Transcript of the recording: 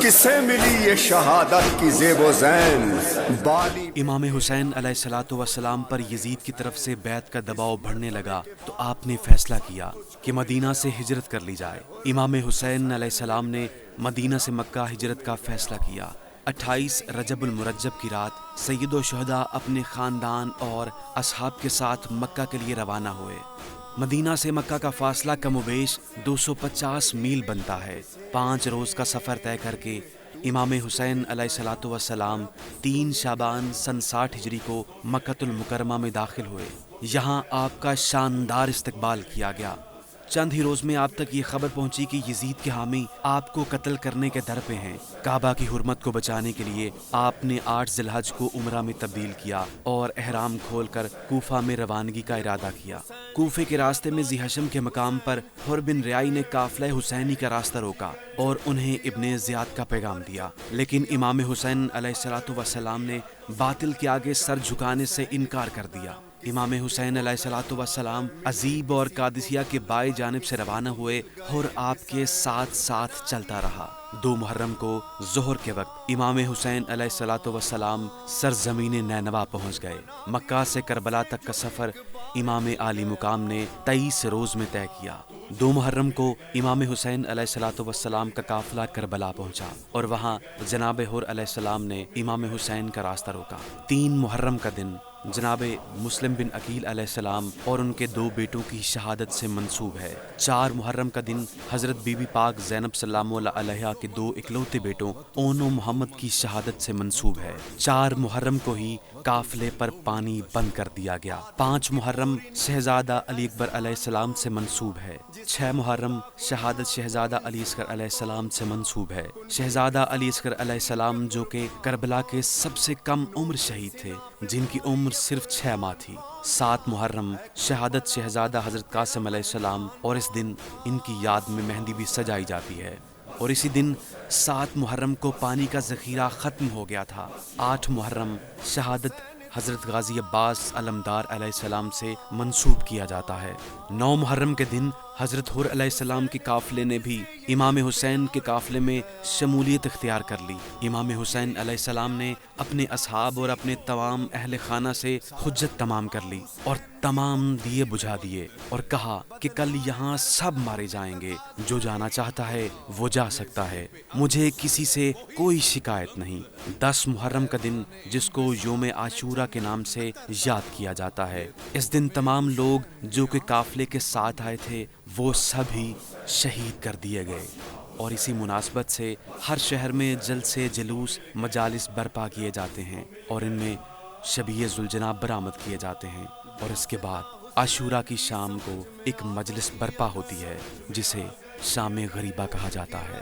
किसे मिली ये शहादत की ज़ेब व ज़ैन बाली। इमाम हुसैन अलैहिस्सलातु वस्सलाम पर यजीद की तरफ से बैत का दबाव बढ़ने लगा तो आपने फैसला किया कि मदीना से हिजरत कर ली जाए। इमाम हुसैन अलैहिस्सलाम ने मदीना से मक्का हिजरत का फैसला किया। 28 रजबुल मुरज्जब की रात सैयदो शुहदा अपने ख़ानदान और असहाब के साथ मक्का के लिए रवाना हुए। मदीना से मक्का का फासला कमोबेश 250 मील बनता है। 5 रोज़ का सफ़र तय करके इमाम हुसैन अलैहिस्सलातु वस्सलाम 3 शाबान सन 60 हिजरी को मक्कतुल मुकर्रमा में दाखिल हुए। यहाँ आपका शानदार इस्तकबाल किया गया। चंद ही रोज़ में आप तक ये खबर पहुंची कि यजीद के हामी आपको कत्ल करने के दर पे हैं। काबा की हुर्मत को बचाने के लिए आपने 8 ज़िलहज को उम्रा में तब्दील किया और एहराम खोलकर कूफा में रवानगी का इरादा किया। कूफे के रास्ते में ज़िहशम के मकाम पर हुर बिन रियाई ने काफ़िला हुसैनी का रास्ता रोका और उन्हें इब्ने ज़ियाद का पैगाम दिया, लेकिन इमाम हुसैन अलैहिस्सलातु वस्सलाम ने बातिल के आगे सर झुकाने से इनकार कर दिया। इमाम हुसैन अलैहिस्सलातु वस्सलाम अजीब और कादिसिया के बाएं जानिब से रवाना हुए और आपके साथ साथ चलता रहा। 2 मुहर्रम को ज़ोहर के वक्त इमाम हुसैन अलैहिस्सलातु वस्सलाम सरज़मीन नैनवा पहुँच गए। मक्का से करबला तक का सफ़र इमाम आली मुकाम ने 23 रोज़ में तय किया। 2 मुहर्रम को इमाम हुसैन अलैहिस्सलातु वस्सलाम का काफ़िला करबला पहुँचा और वहाँ जनाब हुर अलैहिस्सलाम ने इमाम हुसैन का रास्ता रोका। 3 मुहर्रम का दिन जनाब मुस्लिम बिन अकील अलैहिस्सलाम और उनके 2 बेटों की शहादत से मंसूब है। 4 मुहर्रम का दिन हज़रत बीबी पाक ज़ैनब सल्लल्लाहु अलैहा के 2 इकलौते बेटों ओनो मोहम्मद की शहादत से मंसूब है। 4 मुहर्रम को ही काफ़िले पर पानी बंद कर दिया गया। 5 मुहर्रम शहज़ादा अली अकबर अलैहिस्सलाम से मंसूब है। 6 मुहर्रम शहादत शहज़ादा अली अस्गर अलैहिस्सलाम से मंसूब है। शहज़ादा अली अस्गर अलैहिस्सलाम जो कि करबला के सबसे कम उम्र शहीद थे, जिनकी उम्र सिर्फ 6 माह थी। 7 मुहर्रम शहादत शहज़ादा हज़रत कासिम अलैहिस्सलाम और इस दिन इनकी याद में मेहंदी भी सजाई जाती है। और इसी दिन 7 मुहर्रम को पानी का ज़ख़ीरा ख़त्म हो गया था। 8 मुहर्रम शहादत हज़रत गाज़ी अब्बास अलमदार अलैहिस्सलाम से मंसूब किया जाता है। 9 मुहर्रम के दिन हज़रत हुर अलैहिस्सलाम के काफ़िले ने भी इमाम हुसैन के काफ़िले में शमूलियत इख्तियार कर ली। इमाम हुसैन अलैहिस्सलाम ने अपने असहाब और अपने तमाम अहले खाना से हुज्जत तमाम कर ली और तमाम दिए बुझा दिए और कहा कि कल यहाँ सब मारे जाएंगे, जो जाना चाहता है वो जा सकता है, मुझे किसी से कोई शिकायत नहीं। 10 मुहर्रम का दिन जिसको योम आशूरा के नाम से याद किया जाता है, इस दिन तमाम लोग जो कि काफ़िले के साथ आए थे वो सभी शहीद कर दिए गए। और इसी मुनासबत से हर शहर में जलसे जुलूस मजालिस बर्पा किए जाते हैं और इनमें शबीए ज़ुलजनाब बरामद किए जाते हैं। और इसके बाद आशूरा की शाम को एक मजलिस बर्पा होती है जिसे शाम गरीबा कहा जाता है।